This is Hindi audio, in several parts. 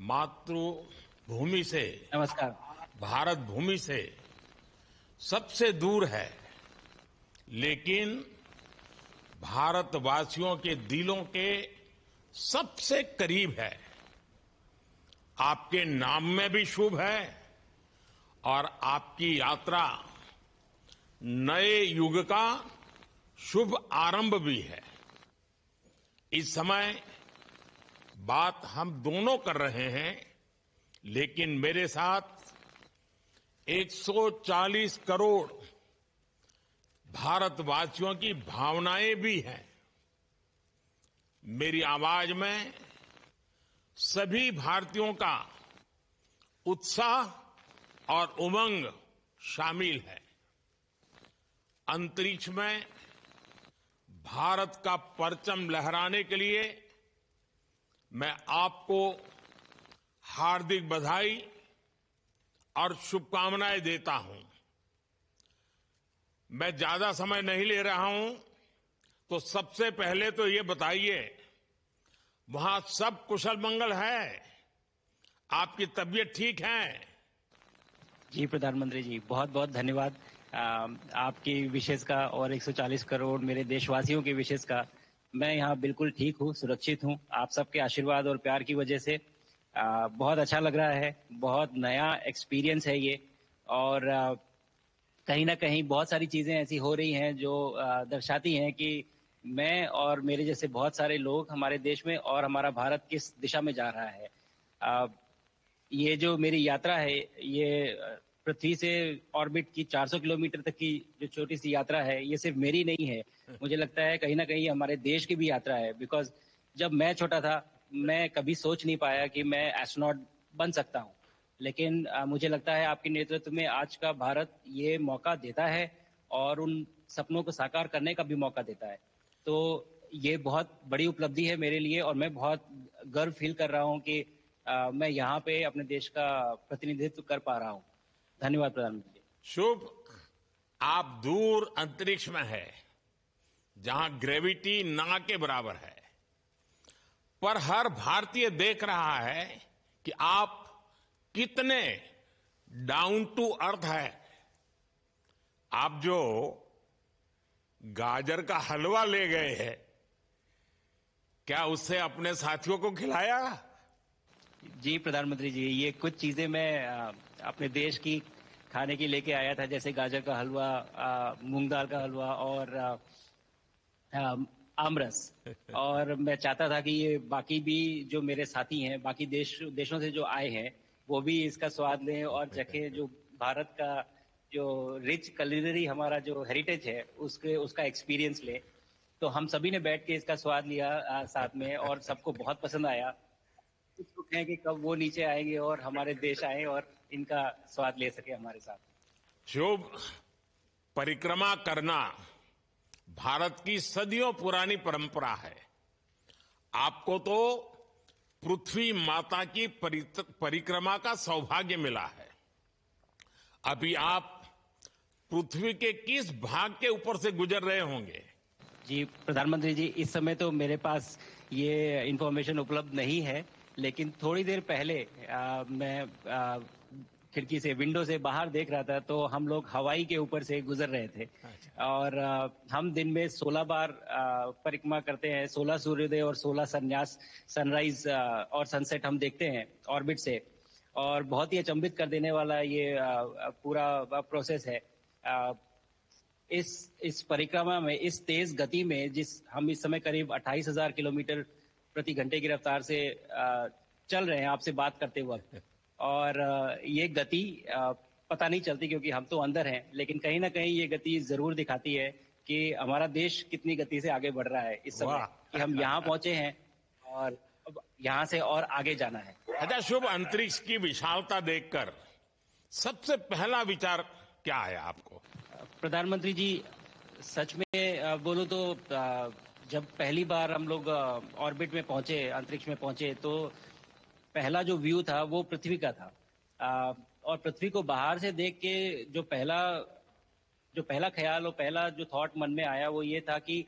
मातृभूमि से, नमस्कार। भारत भूमि से सबसे दूर है, लेकिन भारतवासियों के दिलों के सबसे करीब है। आपके नाम में भी शुभ है और आपकी यात्रा नए युग का शुभ आरंभ भी है। इस समय बात हम दोनों कर रहे हैं, लेकिन मेरे साथ 140 करोड़ भारतवासियों की भावनाएं भी हैं। मेरी आवाज में सभी भारतीयों का उत्साह और उमंग शामिल है। अंतरिक्ष में भारत का परचम लहराने के लिए मैं आपको हार्दिक बधाई और शुभकामनाएं देता हूं। मैं ज्यादा समय नहीं ले रहा हूं, तो सबसे पहले तो ये बताइए, वहां सब कुशल मंगल है? आपकी तबीयत ठीक है? जी प्रधानमंत्री जी, बहुत बहुत धन्यवाद आपकी विशेष का और 140 करोड़ मेरे देशवासियों की विशेष का। मैं यहाँ बिल्कुल ठीक हूँ, सुरक्षित हूँ। आप सबके आशीर्वाद और प्यार की वजह से बहुत अच्छा लग रहा है। बहुत नया एक्सपीरियंस है ये, और कहीं ना कहीं बहुत सारी चीजें ऐसी हो रही हैं जो दर्शाती हैं कि मैं और मेरे जैसे बहुत सारे लोग हमारे देश में और हमारा भारत किस दिशा में जा रहा है। ये जो मेरी यात्रा है, ये पृथ्वी से ऑर्बिट की 400 किलोमीटर तक की जो छोटी सी यात्रा है, ये सिर्फ मेरी नहीं है। मुझे लगता है कहीं ना कहीं हमारे देश की भी यात्रा है। बिकॉज जब मैं छोटा था, मैं कभी सोच नहीं पाया कि मैं एस्ट्रोनॉट बन सकता हूँ। लेकिन मुझे लगता है आपके नेतृत्व में आज का भारत ये मौका देता है और उन सपनों को साकार करने का भी मौका देता है। तो ये बहुत बड़ी उपलब्धि है मेरे लिए, और मैं बहुत गर्व फील कर रहा हूँ कि मैं यहाँ पे अपने देश का प्रतिनिधित्व कर पा रहा हूँ। धन्यवाद प्रधानमंत्री जी। शुभ। आप दूर अंतरिक्ष में है, जहां ग्रेविटी ना के बराबर है, पर हर भारतीय देख रहा है कि आप कितने डाउन टू अर्थ है। आप जो गाजर का हलवा ले गए हैं, क्या उससे अपने साथियों को खिलाया? जी प्रधानमंत्री जी, ये कुछ चीजें मैं अपने देश की खाने की लेके आया था, जैसे गाजर का हलवा, मूंग दाल का हलवा और आमरस। और मैं चाहता था कि ये बाकी भी जो मेरे साथी हैं, बाकी देशों से जो आए हैं, वो भी इसका स्वाद लें और चखें। जो भारत का जो रिच culinary हमारा जो हेरिटेज है, उसका एक्सपीरियंस लें। तो हम सभी ने बैठ के इसका स्वाद लिया साथ में, और सबको बहुत पसंद आया। उत्सुक हैं कि कब वो नीचे आएंगे और हमारे देश आए और इनका स्वाद ले सके हमारे साथ। शुभ। परिक्रमा करना भारत की सदियों पुरानी परंपरा है। आपको तो पृथ्वी माता की परिक्रमा का सौभाग्य मिला है। अभी आप पृथ्वी के किस भाग के ऊपर से गुजर रहे होंगे? जी प्रधानमंत्री जी, इस समय तो मेरे पास ये इंफॉर्मेशन उपलब्ध नहीं है, लेकिन थोड़ी देर पहले मैं खिड़की से, विंडो से बाहर देख रहा था, तो हम लोग हवाई के ऊपर से गुजर रहे थे। और हम दिन में 16 बार परिक्रमा करते हैं, 16 सूर्योदय और 16 संन्यास, सनराइज और सनसेट हम देखते हैं ऑर्बिट से। और बहुत ही अचंभित कर देने वाला ये पूरा प्रोसेस है। इस परिक्रमा में, इस तेज गति में, जिस हम इस समय करीब 28,000 किलोमीटर प्रति घंटे की रफ्तार से चल रहे हैं आपसे बात करते वक्त, और ये गति पता नहीं चलती क्योंकि हम तो अंदर हैं, लेकिन कहीं ना कहीं ये गति जरूर दिखाती है कि हमारा देश कितनी गति से आगे बढ़ रहा है इस समय, कि हम यहाँ पहुंचे हैं और अब यहाँ से और आगे जाना है। अच्छा शुभ, अंतरिक्ष की विशालता देखकर सबसे पहला विचार क्या आया आपको? प्रधानमंत्री जी, सच में बोलो तो जब पहली बार हम लोग ऑर्बिट में पहुंचे, अंतरिक्ष में पहुंचे, तो पहला जो व्यू था वो पृथ्वी का था। और पृथ्वी को बाहर से देख के जो पहला ख्याल और पहला जो थॉट मन में आया वो ये था कि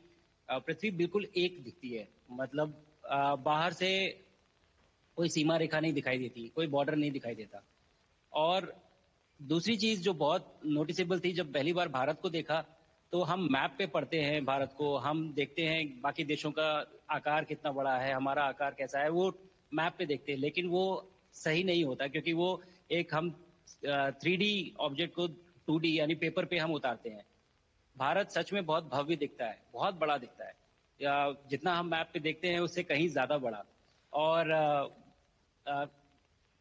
पृथ्वी बिल्कुल एक दिखती है। मतलब बाहर से कोई सीमा रेखा नहीं दिखाई देती, कोई बॉर्डर नहीं दिखाई देता। और दूसरी चीज जो बहुत नोटिसेबल थी, जब पहली बार भारत को देखा तो हम मैप पे पढ़ते हैं भारत को, हम देखते हैं बाकी देशों का आकार कितना बड़ा है, हमारा आकार कैसा है, वो मैप पे देखते हैं, लेकिन वो सही नहीं होता क्योंकि वो एक हम 3D ऑब्जेक्ट को 2D यानी पेपर पे हम उतारते हैं। भारत सच में बहुत भव्य दिखता है, बहुत बड़ा दिखता है, या जितना हम मैप पे देखते हैं उससे कहीं ज्यादा बड़ा। और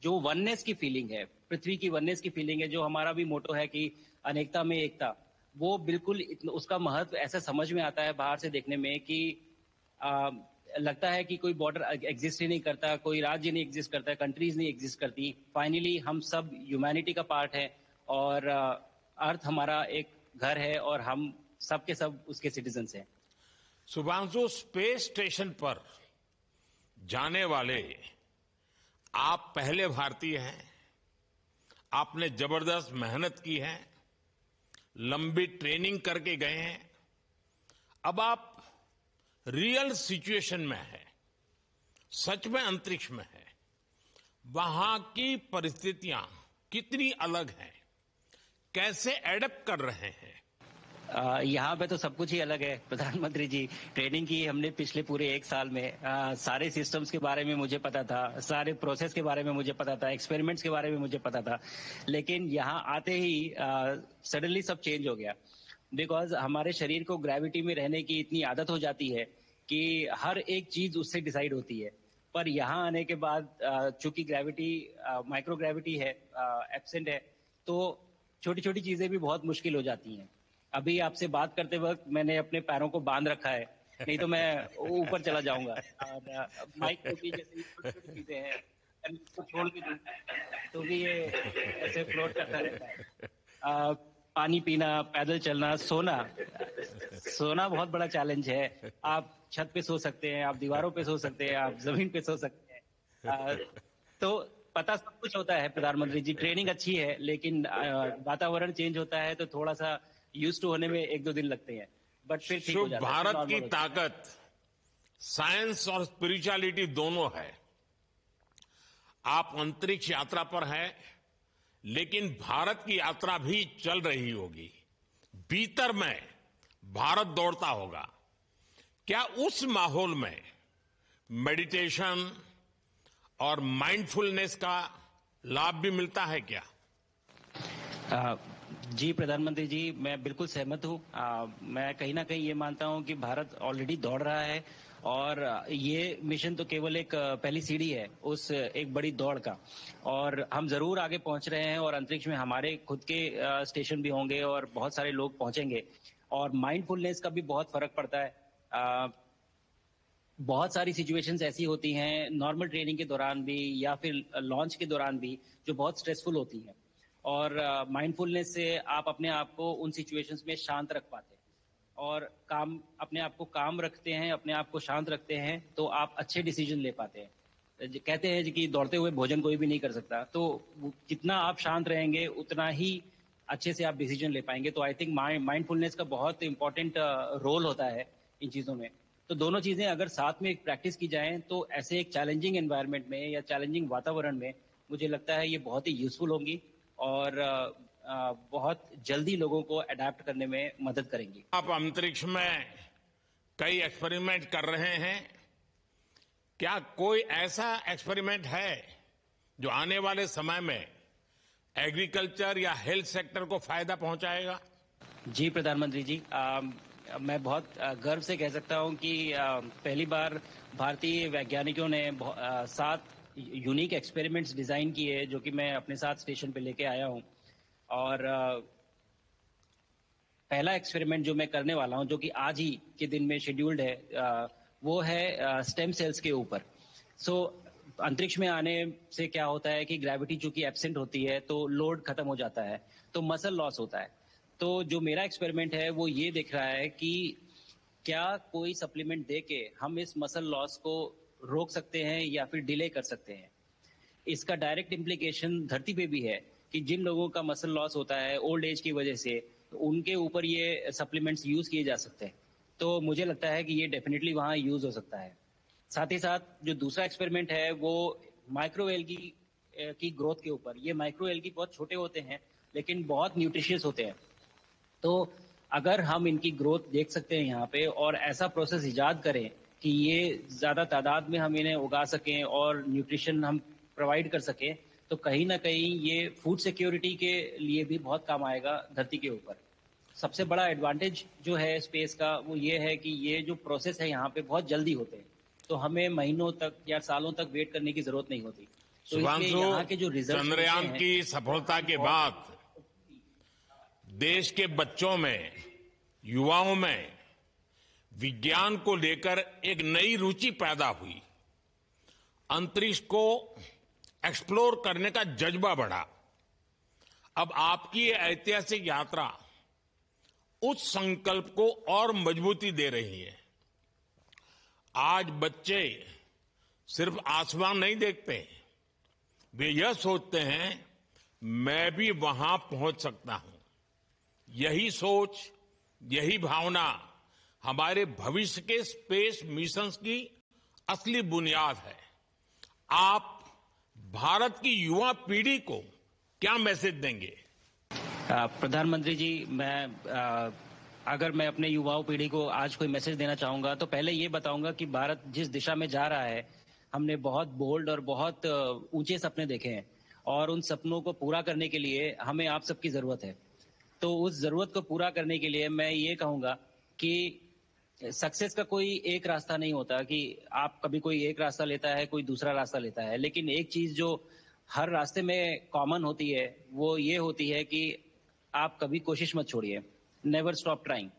जो वननेस की फीलिंग है, पृथ्वी की वननेस की फीलिंग है, जो हमारा भी मोटो है कि अनेकता में एकता, वो बिल्कुल उसका महत्व ऐसा समझ में आता है बाहर से देखने में कि आ, लगता है कि कोई बॉर्डर एग्जिस्ट ही नहीं करता, कोई राज्य नहीं एग्जिस्ट करता, कंट्रीज नहीं एग्जिस्ट करती। फाइनली हम सब ह्यूमैनिटी का पार्ट है और अर्थ हमारा एक घर है और हम सब के सब उसके सिटीजन्स हैं। शुभांशु, स्पेस स्टेशन पर जाने वाले आप पहले भारतीय हैं। आपने जबरदस्त मेहनत की है, लंबी ट्रेनिंग करके गए हैं। अब आप रियल सिचुएशन में है, सच में अंतरिक्ष में है। वहां की परिस्थितियां कितनी अलग हैं, कैसे एडप्ट कर रहे हैं? यहाँ पे तो सब कुछ ही अलग है प्रधानमंत्री जी। ट्रेनिंग की हमने पिछले पूरे 1 साल में। सारे सिस्टम्स के बारे में मुझे पता था, सारे प्रोसेस के बारे में मुझे पता था, एक्सपेरिमेंट्स के बारे में मुझे पता था, लेकिन यहाँ आते ही सडनली सब चेंज हो गया। बिकॉज हमारे शरीर को ग्रेविटी में रहने की इतनी आदत हो जाती है कि हर एक चीज उससे डिसाइड होती है। पर यहाँ आने के बाद चूंकि ग्रेविटी माइक्रो ग्रेविटी है, एब्सेंट है, तो छोटी छोटी चीजें भी बहुत मुश्किल हो जाती हैं। अभी आपसे बात करते वक्त मैंने अपने पैरों को बांध रखा है, नहीं तो मैं ऊपर चला जाऊंगा। और माइक को भी जैसे छोटी छोटी चीजें हैं, इसको छोड़ भी दूं तो भी ये ऐसे फ्लोट करता रहता है। पानी पीना, पैदल चलना, सोना बहुत बड़ा चैलेंज है। आप छत पे सो सकते हैं, आप दीवारों पे सो सकते हैं, आप जमीन पे सो सकते हैं। तो पता सब कुछ होता है प्रधानमंत्री जी, ट्रेनिंग अच्छी है, लेकिन वातावरण चेंज होता है तो थोड़ा सा यूज टू होने में 1-2 दिन लगते हैं, बट फिर ठीक हो शुभ, जाता है। भारत की ताकत साइंस और स्पिरिचुअलिटी दोनों है। आप अंतरिक्ष यात्रा पर हैं, लेकिन भारत की यात्रा भी चल रही होगी। भीतर में भारत दौड़ता होगा। क्या उस माहौल में मेडिटेशन और माइंडफुलनेस का लाभ भी मिलता है क्या? जी प्रधानमंत्री जी, मैं बिल्कुल सहमत हूँ। मैं कहीं ना कहीं ये मानता हूँ कि भारत ऑलरेडी दौड़ रहा है और ये मिशन तो केवल एक पहली सीढ़ी है उस एक बड़ी दौड़ का, और हम जरूर आगे पहुंच रहे हैं और अंतरिक्ष में हमारे खुद के स्टेशन भी होंगे और बहुत सारे लोग पहुंचेंगे। और माइंडफुलनेस का भी बहुत फर्क पड़ता है। बहुत सारी सिचुएशंस ऐसी होती हैं नॉर्मल ट्रेनिंग के दौरान भी या फिर लॉन्च के दौरान भी, जो बहुत स्ट्रेसफुल होती हैं, और माइंडफुलनेस से आप अपने आप को उन सिचुएशंस में शांत रख पाते हैं और अपने आप को काम रखते हैं, अपने आप को शांत रखते हैं, तो आप अच्छे डिसीजन ले पाते हैं। कहते हैं कि दौड़ते हुए भोजन कोई भी नहीं कर सकता, तो जितना आप शांत रहेंगे उतना ही अच्छे से आप डिसीजन ले पाएंगे। तो आई थिंक माइंडफुलनेस का बहुत इंपॉर्टेंट रोल होता है इन चीजों में। तो दोनों चीजें अगर साथ में एक प्रैक्टिस की जाएं तो ऐसे एक चैलेंजिंग एनवायरनमेंट में या चैलेंजिंग वातावरण में मुझे लगता है ये बहुत ही यूजफुल होंगी और बहुत जल्दी लोगों को अडेप्ट करने में मदद करेंगी। आप अंतरिक्ष में कई एक्सपेरिमेंट कर रहे हैं। क्या कोई ऐसा एक्सपेरिमेंट है जो आने वाले समय में एग्रीकल्चर या हेल्थ सेक्टर को फायदा पहुंचाएगा? जी प्रधानमंत्री जी, मैं बहुत गर्व से कह सकता हूं कि पहली बार भारतीय वैज्ञानिकों ने 7 यूनिक एक्सपेरिमेंट्स डिजाइन किए जो कि मैं अपने साथ स्टेशन पे लेके आया हूं। और पहला एक्सपेरिमेंट जो मैं करने वाला हूं, जो कि आज ही के दिन में शेड्यूल्ड है, वो है स्टेम सेल्स के ऊपर। अंतरिक्ष में आने से क्या होता है कि ग्रेविटी चूंकि एब्सेंट होती है तो लोड खत्म हो जाता है, तो मसल लॉस होता है। तो जो मेरा एक्सपेरिमेंट है वो ये देख रहा है कि क्या कोई सप्लीमेंट देके हम इस मसल लॉस को रोक सकते हैं या फिर डिले कर सकते हैं। इसका डायरेक्ट इम्प्लीकेशन धरती पे भी है कि जिन लोगों का मसल लॉस होता है ओल्ड एज की वजह से, तो उनके ऊपर ये सप्लीमेंट्स यूज किए जा सकते हैं। तो मुझे लगता है कि ये डेफिनेटली वहां यूज हो सकता है। साथ ही साथ जो दूसरा एक्सपेरिमेंट है वो माइक्रो एल्गी की ग्रोथ के ऊपर। ये माइक्रो एल्गी बहुत छोटे होते हैं लेकिन बहुत न्यूट्रिशियस होते हैं। तो अगर हम इनकी ग्रोथ देख सकते हैं यहाँ पे और ऐसा प्रोसेस इजाद करें कि ये ज्यादा तादाद में हम इन्हें उगा सकें और न्यूट्रिशन हम प्रोवाइड कर सकें, तो कहीं ना कहीं ये फूड सिक्योरिटी के लिए भी बहुत काम आएगा धरती के ऊपर। सबसे बड़ा एडवांटेज जो है स्पेस का वो ये है कि ये जो प्रोसेस है यहाँ पे बहुत जल्दी होते हैं, तो हमें महीनों तक या सालों तक वेट करने की जरूरत नहीं होती। तो इसलिए यहाँ के जो रिजल्ट चंद्रयान की सफलता के बाद देश के बच्चों में, युवाओं में विज्ञान को लेकर एक नई रुचि पैदा हुई। अंतरिक्ष को एक्सप्लोर करने का जज्बा बढ़ा। अब आपकी ये ऐतिहासिक यात्रा उस संकल्प को और मजबूती दे रही है। आज बच्चे सिर्फ आसमान नहीं देखते, वे यह सोचते हैं मैं भी वहां पहुंच सकता हूं। यही सोच, यही भावना हमारे भविष्य के स्पेस मिशंस की असली बुनियाद है। आप भारत की युवा पीढ़ी को क्या मैसेज देंगे? प्रधानमंत्री जी, अगर मैं अपने युवाओं पीढ़ी को आज कोई मैसेज देना चाहूंगा तो पहले ये बताऊंगा कि भारत जिस दिशा में जा रहा है, हमने बहुत बोल्ड और बहुत ऊंचे सपने देखे हैं और उन सपनों को पूरा करने के लिए हमें आप सबकी जरूरत है। तो उस जरूरत को पूरा करने के लिए मैं ये कहूंगा कि सक्सेस का कोई एक रास्ता नहीं होता कि आप कभी कोई एक रास्ता लेता है, कोई दूसरा रास्ता लेता है, लेकिन एक चीज जो हर रास्ते में कॉमन होती है वो ये होती है कि आप कभी कोशिश मत छोड़िए, नेवर स्टॉप ट्राइंग।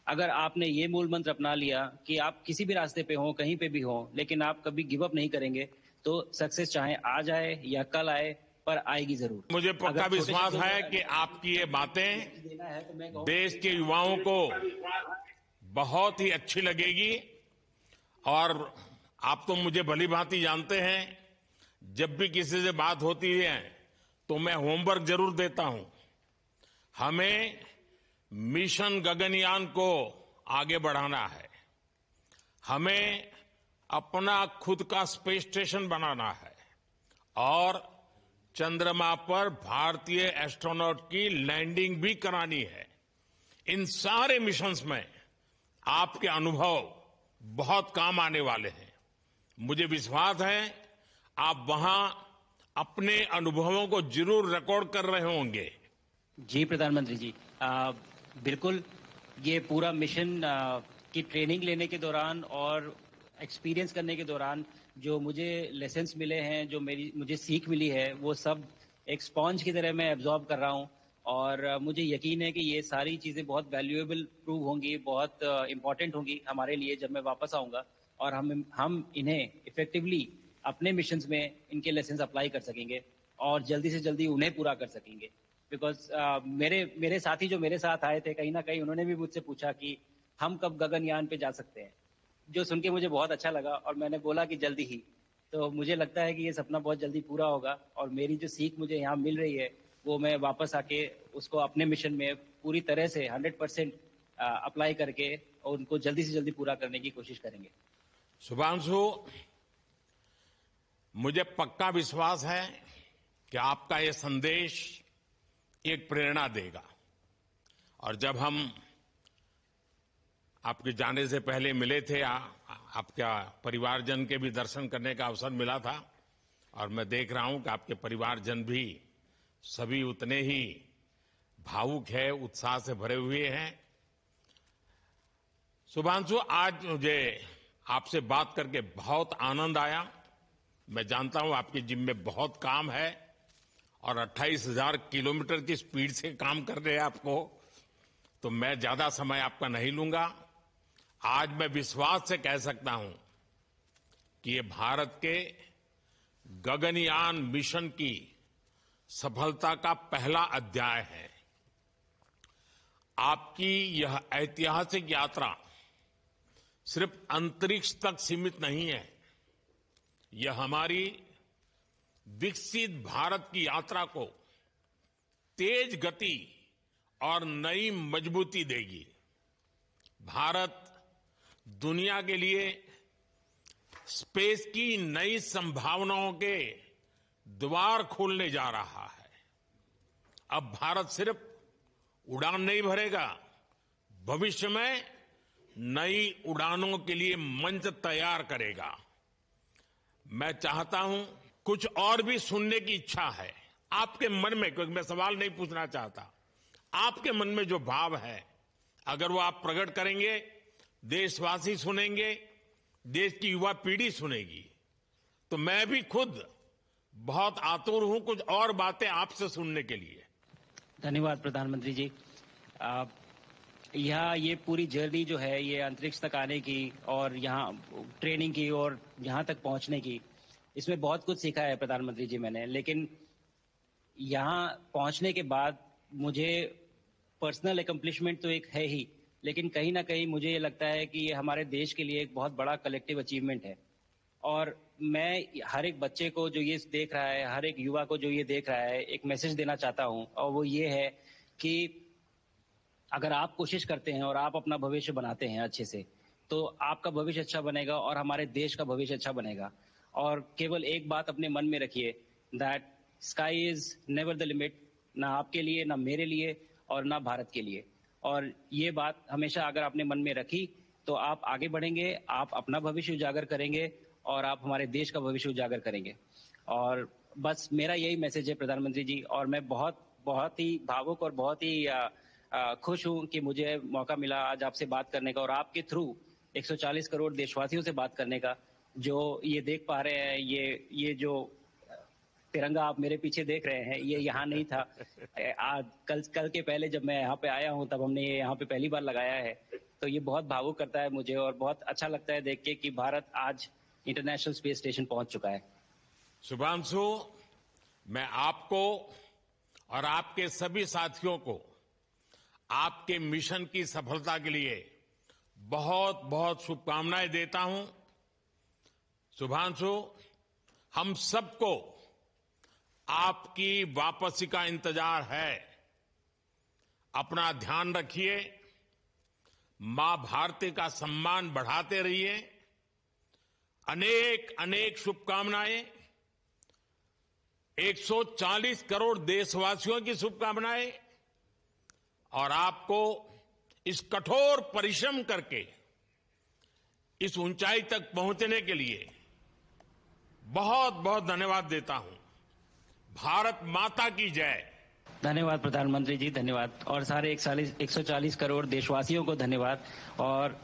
अगर आपने ये मूल मंत्र अपना लिया कि आप किसी भी रास्ते पे हो, कहीं पे भी हो, लेकिन आप कभी गिव अप नहीं करेंगे, तो सक्सेस चाहे आज आए या कल आए, पर आएगी जरूर। मुझे पक्का विश्वास है कि आपकी ये बातें देश के युवाओं को बहुत ही अच्छी लगेगी। और आप तो मुझे भली भांति जानते हैं, जब भी किसी से बात होती है तो मैं होमवर्क जरूर देता हूं। हमें मिशन गगनयान को आगे बढ़ाना है, हमें अपना खुद का स्पेस स्टेशन बनाना है और चंद्रमा पर भारतीय एस्ट्रोनॉट की लैंडिंग भी करानी है। इन सारे मिशंस में आपके अनुभव बहुत काम आने वाले हैं। मुझे विश्वास है आप वहां अपने अनुभवों को जरूर रिकॉर्ड कर रहे होंगे। जी प्रधानमंत्री जी, बिल्कुल। ये पूरा मिशन की ट्रेनिंग लेने के दौरान और एक्सपीरियंस करने के दौरान जो मुझे लेसन्स मिले हैं, जो मुझे सीख मिली है, वो सब एक स्पॉन्ज की तरह मैं एब्जॉर्ब कर रहा हूँ और मुझे यकीन है कि ये सारी चीजें बहुत वैल्यूएबल प्रूव होंगी, बहुत इंपॉर्टेंट होंगी हमारे लिए जब मैं वापस आऊंगा और हम इन्हें इफेक्टिवली अपने मिशंस में इनके लेसन्स अप्लाई कर सकेंगे और जल्दी से जल्दी उन्हें पूरा कर सकेंगे। बिकॉज मेरे साथी जो मेरे साथ आए थे, कहीं ना कहीं उन्होंने भी मुझसे पूछा कि हम कब गगनयान पे जा सकते हैं, जो सुन के मुझे बहुत अच्छा लगा और मैंने बोला कि जल्दी ही। तो मुझे लगता है कि ये सपना बहुत जल्दी पूरा होगा और मेरी जो सीख मुझे यहाँ मिल रही है वो मैं वापस आके उसको अपने मिशन में पूरी तरह से 100% अप्लाई करके और उनको जल्दी से जल्दी पूरा करने की कोशिश करेंगे। शुभांशु, मुझे पक्का विश्वास है कि आपका ये संदेश एक प्रेरणा देगा। और जब हम आपके जाने से पहले मिले थे, आपका परिवारजन के भी दर्शन करने का अवसर मिला था और मैं देख रहा हूं कि आपके परिवारजन भी सभी उतने ही भावुक है, उत्साह से भरे हुए हैं। शुभांशु, आज मुझे आपसे बात करके बहुत आनंद आया। मैं जानता हूं आपकी जिम में बहुत काम है और 28,000 किलोमीटर की स्पीड से काम कर रहे हैं आपको, तो मैं ज्यादा समय आपका नहीं लूंगा। आज मैं विश्वास से कह सकता हूं कि ये भारत के गगनयान मिशन की सफलता का पहला अध्याय है। आपकी यह ऐतिहासिक यात्रा सिर्फ अंतरिक्ष तक सीमित नहीं है, यह हमारी विकसित भारत की यात्रा को तेज गति और नई मजबूती देगी। भारत दुनिया के लिए स्पेस की नई संभावनाओं के द्वार खोलने जा रहा है। अब भारत सिर्फ उड़ान नहीं भरेगा, भविष्य में नई उड़ानों के लिए मंच तैयार करेगा। मैं चाहता हूं, कुछ और भी सुनने की इच्छा है आपके मन में, क्योंकि मैं सवाल नहीं पूछना चाहता, आपके मन में जो भाव है अगर वो आप प्रकट करेंगे, देशवासी सुनेंगे, देश की युवा पीढ़ी सुनेगी, तो मैं भी खुद बहुत आतुर हूं कुछ और बातें आपसे सुनने के लिए। धन्यवाद प्रधानमंत्री जी। यहाँ ये पूरी जर्नी जो है, ये अंतरिक्ष तक आने की और यहाँ ट्रेनिंग की और यहाँ तक पहुँचने की, इसमें बहुत कुछ सीखा है प्रधानमंत्री जी मैंने। लेकिन यहाँ पहुँचने के बाद मुझे पर्सनल एकम्प्लिशमेंट तो एक है ही, लेकिन कहीं ना कहीं मुझे ये लगता है कि ये हमारे देश के लिए एक बहुत बड़ा कलेक्टिव अचीवमेंट है। और मैं हर एक बच्चे को जो ये देख रहा है, हर एक युवा को जो ये देख रहा है, एक मैसेज देना चाहता हूँ, और वो ये है कि अगर आप कोशिश करते हैं और आप अपना भविष्य बनाते हैं अच्छे से, तो आपका भविष्य अच्छा बनेगा और हमारे देश का भविष्य अच्छा बनेगा। और केवल एक बात अपने मन में रखिए, that sky is never the limit, ना आपके लिए, ना मेरे लिए और ना भारत के लिए। और ये बात हमेशा अगर आपने मन में रखी तो आप आगे बढ़ेंगे, आप अपना भविष्य उजागर करेंगे और आप हमारे देश का भविष्य उजागर करेंगे। और बस मेरा यही मैसेज है प्रधानमंत्री जी। और मैं बहुत बहुत ही भावुक और बहुत ही खुश हूं कि मुझे मौका मिला आज आपसे बात करने का और आपके थ्रू 140 करोड़ देशवासियों से बात करने का। जो ये देख पा रहे हैं, ये जो तिरंगा आप मेरे पीछे देख रहे हैं, ये यहाँ नहीं था। आज कल के पहले जब मैं यहाँ पे आया हूँ तब हमने ये यहाँ पे पहली बार लगाया है। तो ये बहुत भावुक करता है मुझे और बहुत अच्छा लगता है देख के कि भारत आज इंटरनेशनल स्पेस स्टेशन पहुंच चुका है। शुभांशु, मैं आपको और आपके सभी साथियों को आपके मिशन की सफलता के लिए बहुत बहुत शुभकामनाएं देता हूं। शुभांशु, हम सबको आपकी वापसी का इंतजार है। अपना ध्यान रखिए, मां भारती का सम्मान बढ़ाते रहिए। अनेक अनेक शुभकामनाएं, 140 करोड़ देशवासियों की शुभकामनाएं, और आपको इस कठोर परिश्रम करके इस ऊंचाई तक पहुंचने के लिए बहुत बहुत धन्यवाद देता हूं। भारत माता की जय। धन्यवाद प्रधानमंत्री जी, धन्यवाद। और सारे 140 करोड़ देशवासियों को धन्यवाद। और